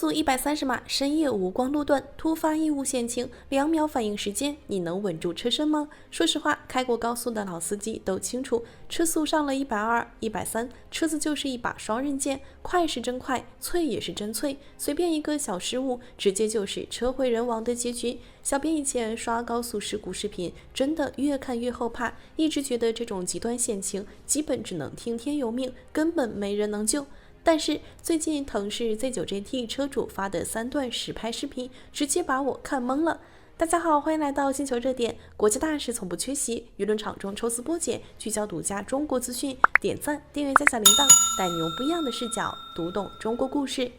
速130码，深夜无光路段，突发异物险情，2秒反应时间，你能稳住车身吗？说实话，开过高速的老司机都清楚，车速上了120、130，车子就是一把双刃剑，快是真快，脆也是真脆，随便一个小失误，直接就是车毁人亡的结局。小编以前刷高速事故视频，真的越看越后怕，一直觉得这种极端险情基本只能听天由命，根本没人能救。但是最近腾势 Z9GT 车主发的3段实拍视频，直接把我看懵了。大家好，欢迎来到星球热点，国际大事从不缺席，舆论场中抽丝剥茧，聚焦独家中国资讯，点赞、订阅加小铃铛，带你用不一样的视角读懂中国故事。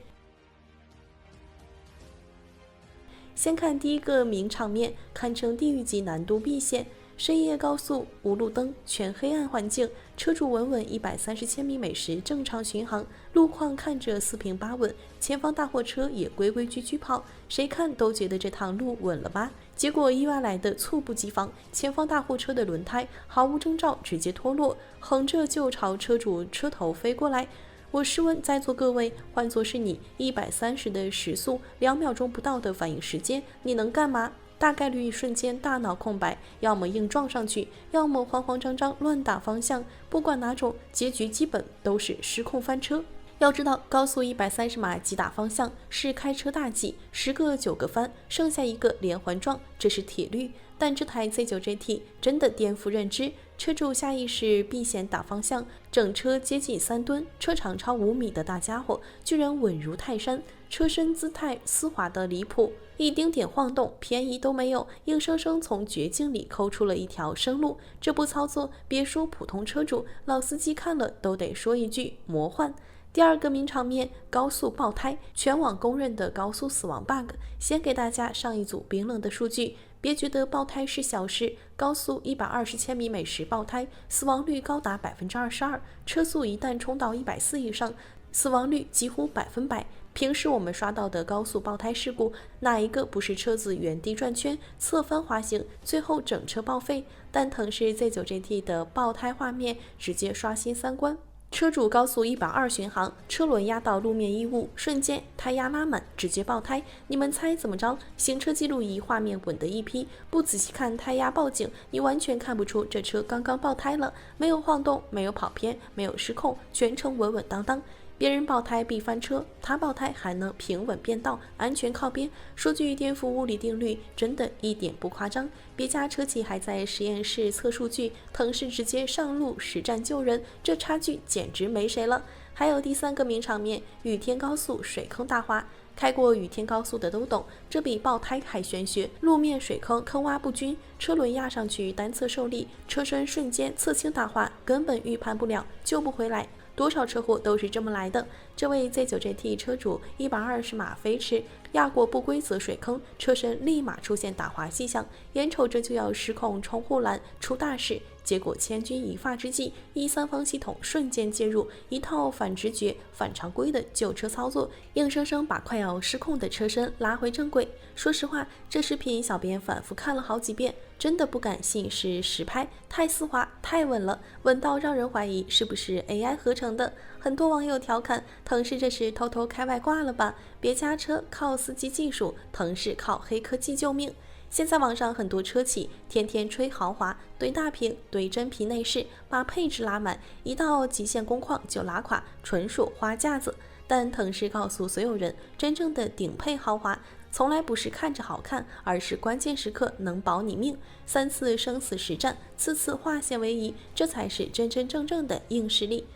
先看第一个名场面，堪称地狱级难度避险。深夜高速无路灯，全黑暗环境，车主稳稳130千米每时正常巡航，路况看着四平八稳，前方大货车也规规矩矩跑，谁看都觉得这趟路稳了吧？结果意外来的猝不及防，前方大货车的轮胎毫无征兆直接脱落，横着就朝车主车头飞过来。我试问在座各位，换作是你130的时速，2秒钟不到的反应时间，你能干嘛？大概率瞬间大脑空白，要么硬撞上去，要么慌慌张张乱打方向，不管哪种，结局基本都是失控翻车。要知道，高速130码急打方向是开车大忌，10个9个翻，剩下1个连环撞，这是铁律。但这台 Z9GT 真的颠覆认知，车主下意识避险打方向，整车接近3吨，车长超5米的大家伙居然稳如泰山，车身姿态丝滑的离谱，一丁点晃动偏移都没有，硬生生从绝境里抠出了一条生路。这步操作，别说普通车主，老司机看了都得说一句魔幻。第二个名场面，高速爆胎，全网公认的高速死亡 bug。先给大家上一组冰冷的数据，别觉得爆胎是小事，高速120千米每时爆胎，死亡率高达22%，车速一旦冲到140以上，死亡率几乎100%。平时我们刷到的高速爆胎事故，哪一个不是车子原地转圈、侧翻滑行，最后整车报废？但腾势 Z9GT 的爆胎画面直接刷新3观。车主高速120巡航，车轮压到路面异物，瞬间胎压拉满，直接爆胎。你们猜怎么着？行车记录仪画面稳得一批，不仔细看胎压报警，你完全看不出这车刚刚爆胎了。没有晃动，没有跑偏，没有失控，全程稳稳当当。别人爆胎必翻车，他爆胎还能平稳变道，安全靠边。说句颠覆物理定律，真的一点不夸张。别家车企还在实验室测数据，腾势直接上路实战救人，这差距简直没谁了。还有第3个名场面，雨天高速水坑大滑。开过雨天高速的都懂，这比爆胎还玄学。路面水坑坑洼不均，车轮压上去单侧受力，车身瞬间侧倾大滑，根本预判不了，救不回来。多少车祸都是这么来的。这位 Z9GT 车主120码飞驰，压过不规则水坑，车身立马出现打滑迹象，眼瞅着就要失控冲护栏出大事。结果千钧一发之际，134方系统瞬间介入，一套反直觉、反常规的救车操作，硬生生把快要失控的车身拉回正轨。说实话，这视频小编反复看了好几遍，真的不敢信是实拍，太丝滑，太稳了，稳到让人怀疑是不是 AI 合成的。很多网友调侃，腾势这是偷偷开外挂了吧？别家车靠司机技术，腾势靠黑科技救命。现在网上很多车企天天吹豪华，堆大屏，堆真皮内饰，把配置拉满，一到极限工况就拉垮，纯属花架子。但腾势告诉所有人，真正的顶配豪华从来不是看着好看，而是关键时刻能保你命。3次生死实战，次次化险为夷，这才是真真正正的硬实力。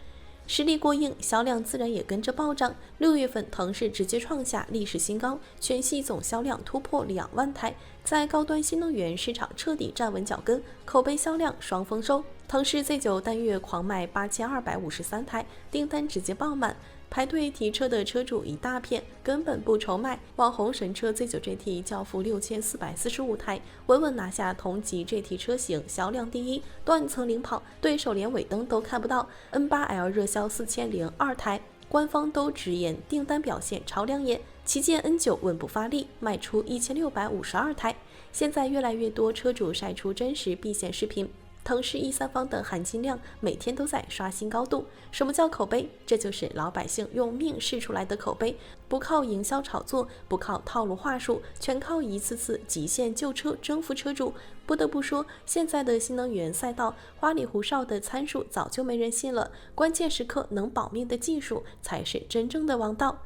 实力过硬，销量自然也跟着暴涨。6月份，腾势直接创下历史新高，全系总销量突破2万台，在高端新能源市场彻底站稳脚跟，口碑销量双丰收。腾势 Z9 单月狂卖8253台，订单直接爆满。排队提车的车主一大片，根本不愁卖。网红神车 Z9GT 交付6445台，稳稳拿下同级 GT 车型销量第一，断层领跑，对手连尾灯都看不到。N8L 热销4002台，官方都直言订单表现超亮眼。旗舰 N9 稳步发力，卖出1652台。现在越来越多车主晒出真实避险视频。腾势 E3方的含金量每天都在刷新高度。什么叫口碑？这就是老百姓用命试出来的口碑，不靠营销炒作，不靠套路话术，全靠一次次极限救车征服车主。不得不说，现在的新能源赛道花里胡哨的参数早就没人信了，关键时刻能保命的技术才是真正的王道。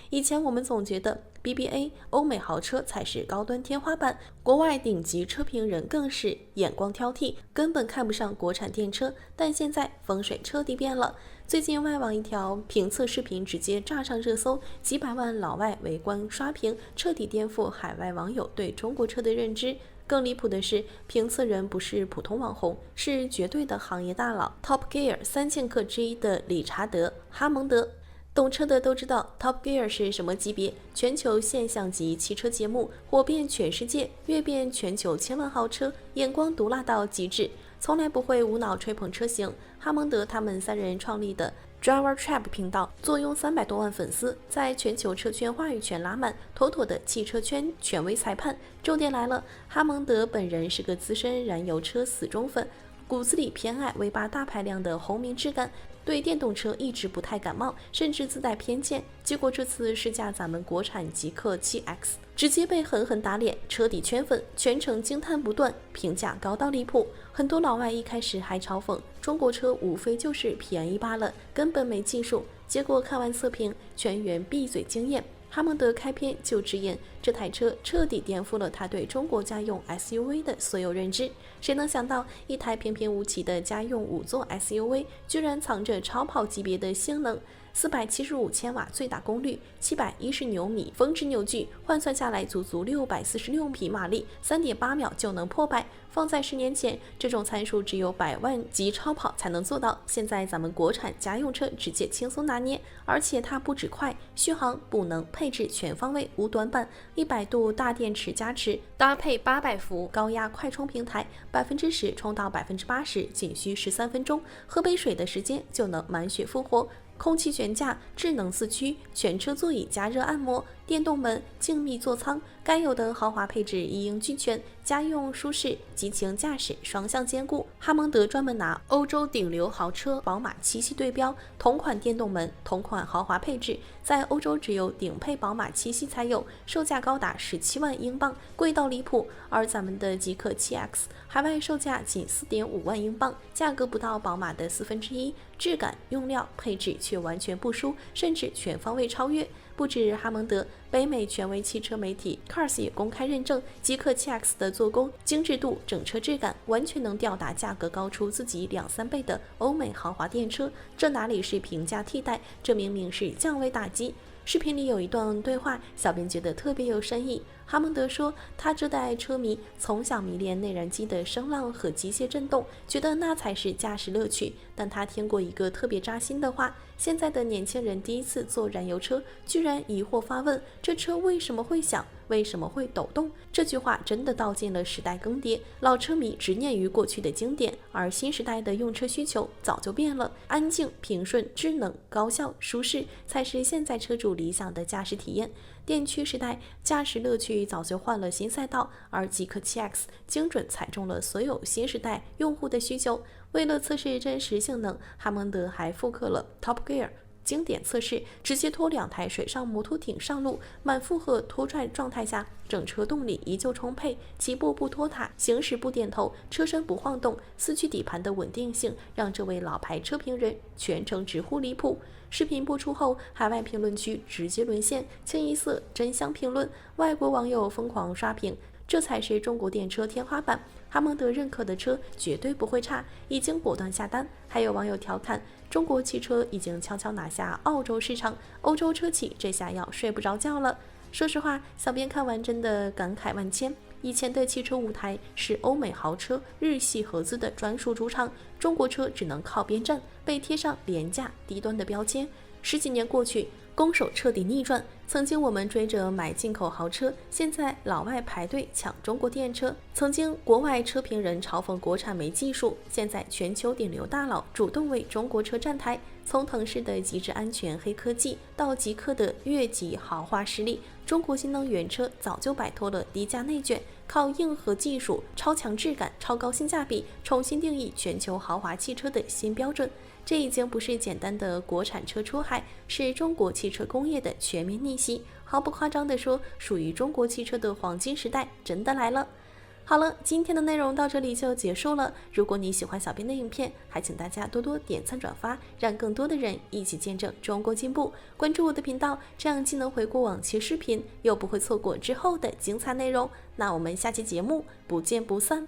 以前我们总觉得 BBA 欧美豪车才是高端天花板，国外顶级车评人更是眼光挑剔，根本看不上国产电车。但现在风水彻底变了，最近外网一条评测视频直接炸上热搜，几百万老外围观刷屏，彻底颠覆海外网友对中国车的认知。更离谱的是，评测人不是普通网红，是绝对的行业大佬 Top Gear 3000克之一的理查德·哈蒙德。懂车的都知道 Top Gear 是什么级别，全球现象级汽车节目，火遍全世界，阅遍全球千万豪车，眼光毒辣到极致，从来不会无脑吹捧车型。哈蒙德他们3人创立的 Driver Trap 频道，坐拥300多万粉丝，在全球车圈话语权拉满，妥妥的汽车圈权威裁判。重点来了，哈蒙德本人是个资深燃油车死忠粉，骨子里偏爱V8大排量的红名质感，对电动车一直不太感冒，甚至自带偏见。结果这次试驾咱们国产极氪 7X， 直接被狠狠打脸，彻底圈粉，全程惊叹不断，评价高到离谱。很多老外一开始还嘲讽中国车无非就是便宜罢了，根本没技术。结果看完测评，全员闭嘴惊艳。哈蒙德开篇就直言，这台车彻底颠覆了他对中国家用 SUV 的所有认知。谁能想到，一台平平无奇的家用5座 SUV， 居然藏着超跑级别的性能！475千瓦最大功率，710牛米峰值扭矩，换算下来足足646匹马力，3.8秒就能破百。放在10年前，这种参数只有100万级超跑才能做到，现在咱们国产家用车直接轻松拿捏。而且它不止快，续航、补能、配置全方位无短板，100度大电池加持，搭配800伏高压快充平台，10%充到80%仅需13分钟，喝杯水的时间就能满血复活。空气悬架、智能4驱、全车座椅加热按摩、电动门、静谧座舱，该有的豪华配置一应俱全，家用舒适、激情驾驶双向兼顾。哈蒙德专门拿欧洲顶流豪车宝马7系对标，同款电动门、同款豪华配置，在欧洲只有顶配宝马7系才有，售价高达17万英镑，贵到离谱。而咱们的极氪 7X 海外售价仅4.5万英镑，价格不到宝马的1/4，质感、用料、配置却完全不输，甚至全方位超越。不止哈蒙德，北美权威汽车媒体 Cars 也公开认证，极氪 7X 的做工、精致度、整车质感完全能吊打价格高出自己2-3倍的欧美豪华电车。这哪里是平价替代，这明明是降维打击。视频里有一段对话，小编觉得特别有深意。哈蒙德说，他这代车迷从小迷恋内燃机的声浪和机械震动，觉得那才是驾驶乐趣。但他听过一个特别扎心的话，现在的年轻人第一次坐燃油车，居然疑惑发问，这车为什么会响，为什么会抖动？这句话真的道尽了时代更迭，老车迷执念于过去的经典，而新时代的用车需求早就变了，安静、平顺、智能、高效、舒适才是现在车主理想的驾驶体验。电驱时代，驾驶乐趣早就换了新赛道，而极氪 7X 精准踩中了所有新时代用户的需求。为了测试真实性能，哈蒙德还复刻了 Top Gear 经典测试，直接拖2台水上摩托艇上路，满负荷拖拽状态下，整车动力依旧充沛，起步不拖沓，行驶不点头，车身不晃动，4驱底盘的稳定性让这位老牌车评人全程直呼离谱。视频播出后，海外评论区直接沦陷，清一色真香评论，外国网友疯狂刷屏，这才是中国电车天花板。哈蒙德认可的车绝对不会差，已经果断下单。还有网友调侃，中国汽车已经悄悄拿下澳洲市场，欧洲车企这下要睡不着觉了。说实话，小编看完真的感慨万千。以前的汽车舞台是欧美豪车、日系合资的专属主场，中国车只能靠边站，被贴上廉价、低端的标签。10几年过去，攻守彻底逆转。曾经我们追着买进口豪车，现在老外排队抢中国电车；曾经国外车评人嘲讽国产没技术，现在全球顶流大佬主动为中国车站台。从腾势的极致安全黑科技到极氪的越级豪华实力，中国新能源车早就摆脱了低价内卷，靠硬核技术、超强质感、超高性价比，重新定义全球豪华汽车的新标准。这已经不是简单的国产车出海，是中国汽车工业的全面逆袭。毫不夸张地说，属于中国汽车的黄金时代真的来了。好了，今天的内容到这里就结束了。如果你喜欢小编的影片，还请大家多多点赞转发，让更多的人一起见证中国进步。关注我的频道，这样既能回顾往期视频，又不会错过之后的精彩内容。那我们下期节目不见不散。